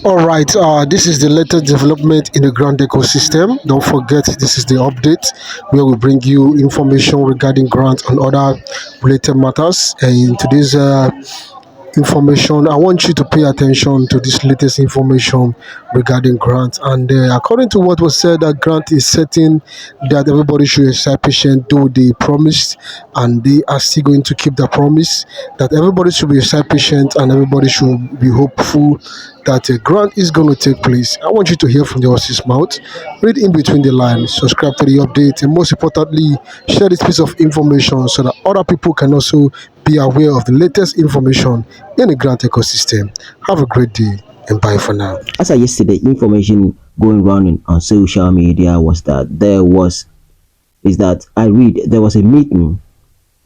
All right, this is the latest development in the grant ecosystem. Don't forget, this is the update where we bring you information regarding grants and other related matters. And in today's information, I want you to pay attention to this latest information regarding grant. And according to what was said, that grant is setting that everybody should exercise patience, do the promise, and they are still going to keep the promise. That everybody should be exercise patient and everybody should be hopeful that a grant is going to take place. I want you to hear from the horse's mouth, read in between the lines, subscribe to the update, and most importantly, share this piece of information so that other people can also be aware of the latest information in the grant ecosystem. Have a great day and bye for now. As of yesterday, information going around on social media was that I read there was a meeting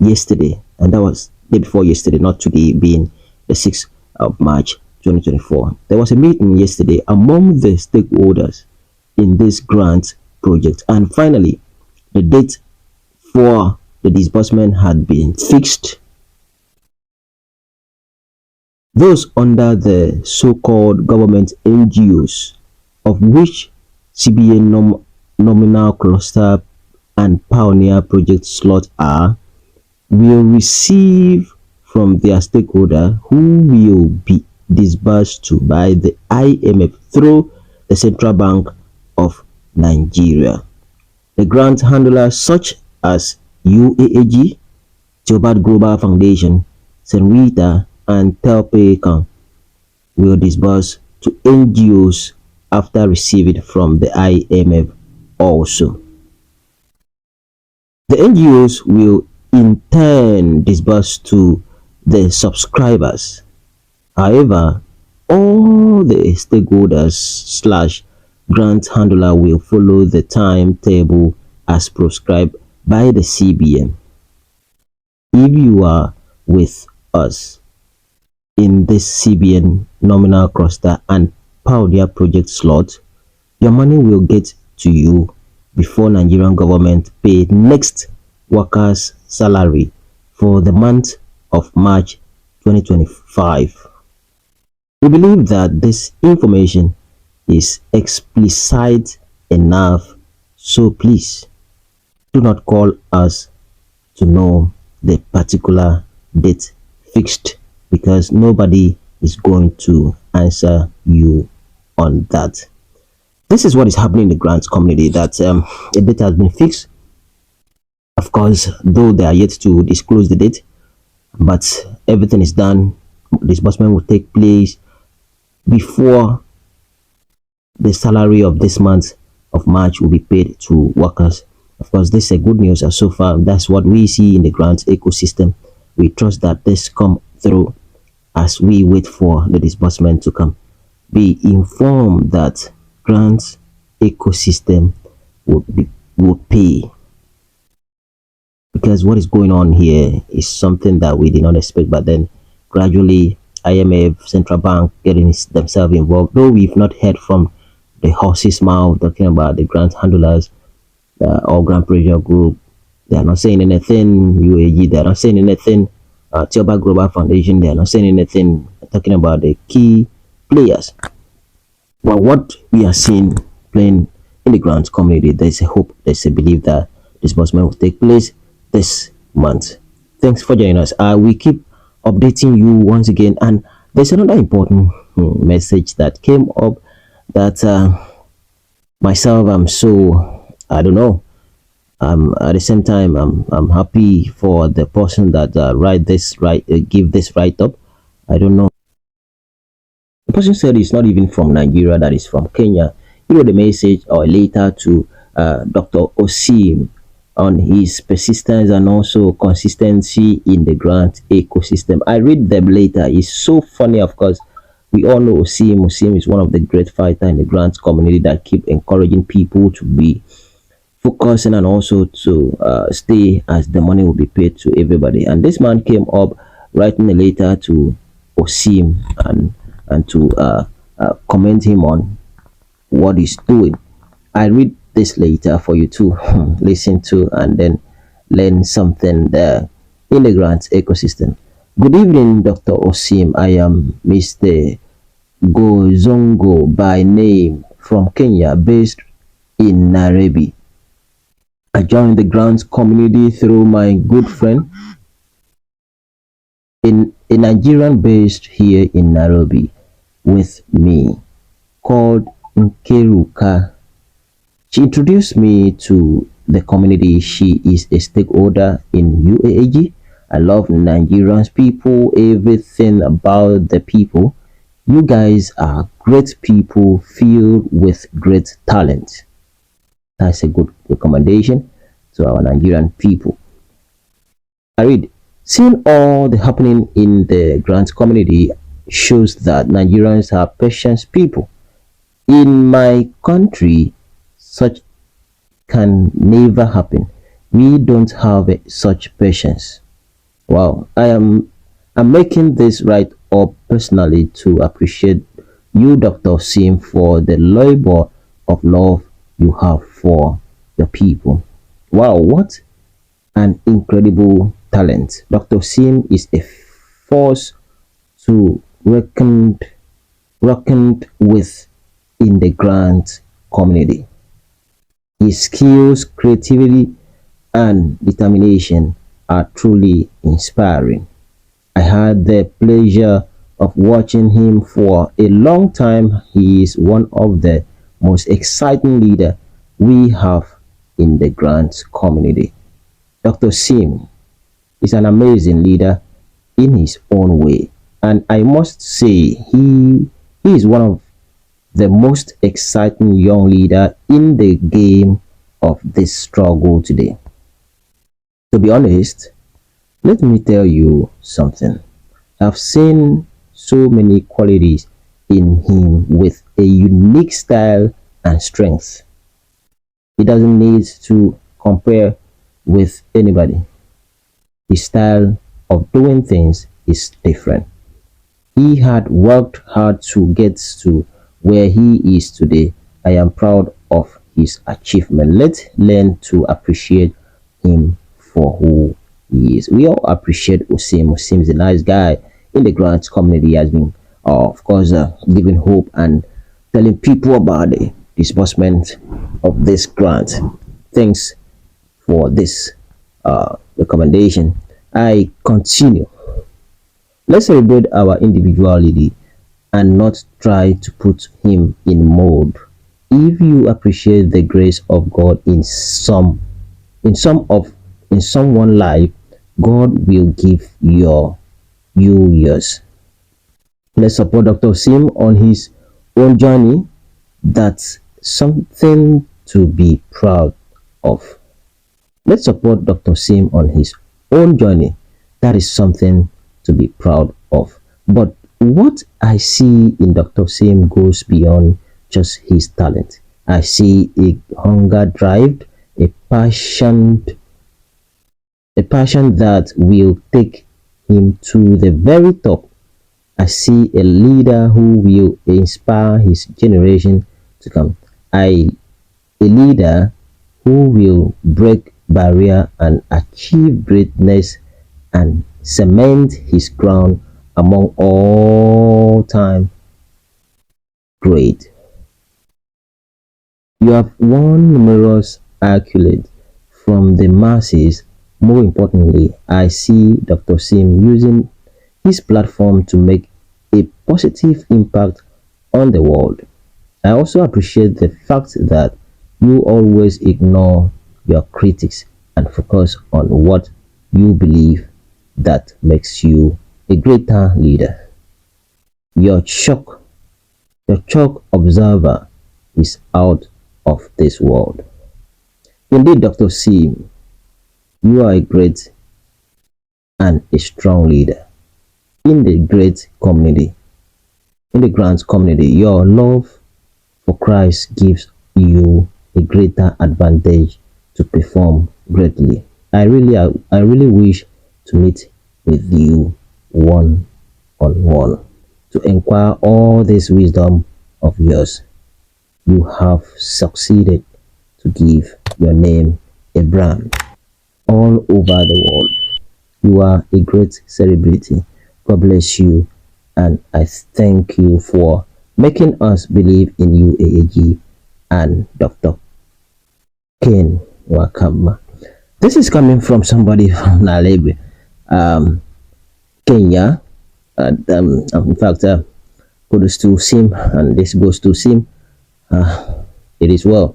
yesterday, and that was day before yesterday, not today, being the 6th of March 2024. There was a meeting yesterday among the stakeholders in this grant project, and finally, the date for the disbursement had been fixed. Those under the so-called government NGOs, of which CBN Nominal Cluster and Pioneer Project slot are, will receive from their stakeholder, who will be disbursed to by the IMF through the Central Bank of Nigeria. The grant handlers such as UAAG, Theobarth Global Foundation, Senrita, and Telpecan will disburse to NGOs after receiving from the IMF also. The NGOs will in turn disburse to the subscribers. However, all the stakeholders slash grant handler will follow the timetable as prescribed by the CBN. If you are with us in this CBN nominal cluster and Pioneer project slot, your money will get to you before Nigerian government pay next workers' salary for the month of March 2025. We believe that this information is explicit enough, so please do not call us to know the particular date fixed, because nobody is going to answer you on that. This is what is happening in the grants community, that a date has been fixed. Of course, though they are yet to disclose the date, but everything is done. Disbursement will take place before the salary of this month of March will be paid to workers. Of course, this is a good news, and so far that's what we see in the grants ecosystem. We trust that this come through as we wait for the disbursement to come. Be informed that grants ecosystem will pay, because what is going on here is something that we did not expect, but then gradually IMF, Central Bank getting themselves involved, though we've not heard from the horse's mouth talking about the grant handlers or grant pressure group. They are not saying anything. UAG, they are not saying anything. Theobarth Global Foundation, they are not saying anything, talking about the key players. But what we are seeing playing in the grants community, there's a hope, there's a belief that disbursement will take place this month. Thanks for joining us. We keep updating you once again, and there's another important message that came up that myself, I'm so, I don't know, at the same time, I'm happy for the person that give this write up. I don't know. The person said it's not even from Nigeria, that is from Kenya. He wrote a message or a letter to Dr. Osim on his persistence and also consistency in the grant ecosystem. I read the letter. It's so funny. Of course, we all know Osim. Osim is one of the great fighters in the grant community that keep encouraging people to be focusing and also to stay, as the money will be paid to everybody. And this man came up writing a letter to Osim and to comment him on what he's doing. I read this later for you to listen to and then learn something there in the grant ecosystem. Good evening, Dr. Osim. I am Mr. Gozongo by name from Kenya based in Nairobi. I joined the grants community through my good friend in a Nigerian based here in Nairobi with me called Nkeruka. She introduced me to the community. She is a stakeholder in UAAG. I love Nigerians people, everything about the people. You guys are great people filled with great talent. That's a good recommendation to our Nigerian people. I read, seeing all the happening in the grant community shows that Nigerians are patient people. In my country, such can never happen. We don't have such patience. Wow, I'm making this right up personally to appreciate you, Dr. Sim, for the labor of love you have for the people. Wow, what an incredible talent. Dr. Sim is a force to reckoned with in the grant community. His skills, creativity, and determination are truly inspiring. I had the pleasure of watching him for a long time. He is one of the most exciting leaders we have in the grants community. Dr. Sim is an amazing leader in his own way, and I must say he is one of the most exciting young leader in the game of this struggle today. To be honest, let me tell you something. I've seen so many qualities in him with a unique style and strength. He doesn't need to compare with anybody. His style of doing things is different. He had worked hard to get to where he is today. I am proud of his achievement. Let's learn to appreciate him for who he is. We all appreciate Usim. Usim is a nice guy in the grants community. He has been, of course, giving hope and telling people about the disbursement of this grant. Thanks for this recommendation. I continue. Let's celebrate our individuality and not try to put him in mold. If you appreciate the grace of God in some of in someone's life, God will give you yours. Let's support Dr. Sim on his own journey. That's something to be proud of. Let's support Dr. Sim on his own journey. That is something to be proud of. But what I see in Dr. Sim goes beyond just his talent. I see a hunger drive, a passion that will take him to the very top. I see a leader who will inspire his generation to come. A leader who will break barrier and achieve greatness and cement his crown among all time great. You have won numerous accolades from the masses. More importantly, I see Dr. Sim using his platform to make a positive impact on the world. I also appreciate the fact that you always ignore your critics and focus on what you believe that makes you a greater leader. Your shock, your chalk observer is out of this world. Indeed, Dr. Sim, you are a great and a strong leader in the great community, in the grants community. Your love for Christ gives you a greater advantage to perform greatly. I really wish to meet with you one on one to inquire all this wisdom of yours. You have succeeded to give your name a brand all over the world. You are a great celebrity. God bless you, and I thank you for making us believe in UAAG and Dr. Ken Wakama. This is coming from somebody from Nairobi, Kenya. In fact, kudos to Sim, and this goes to Sim. It is well.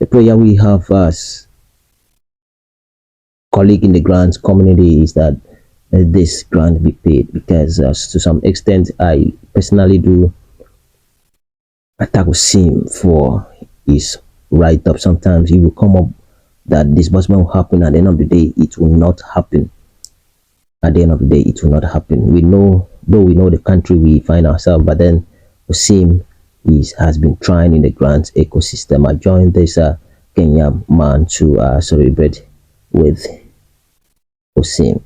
The prayer we have as colleague in the grants community is that this grant be paid, because to some extent I personally do attack Sim for his write up. Sometimes he will come up that disbursement will happen, at the end of the day it will not happen. At the end of the day it will not happen. We know, though we know the country we find ourselves, but then Osim has been trying in the grants ecosystem. I joined this Kenyan man to celebrate with Osim.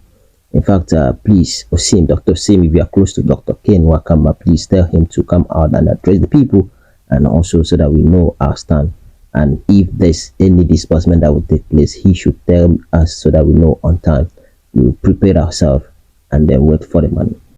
In fact, please, Osim, Dr. Osim, if you are close to Dr. Ken Wakama, please tell him to come out and address the people, and also so that we know our stand. And if there's any disbursement that will take place, he should tell us so that we know on time. We will prepare ourselves and then wait for the money.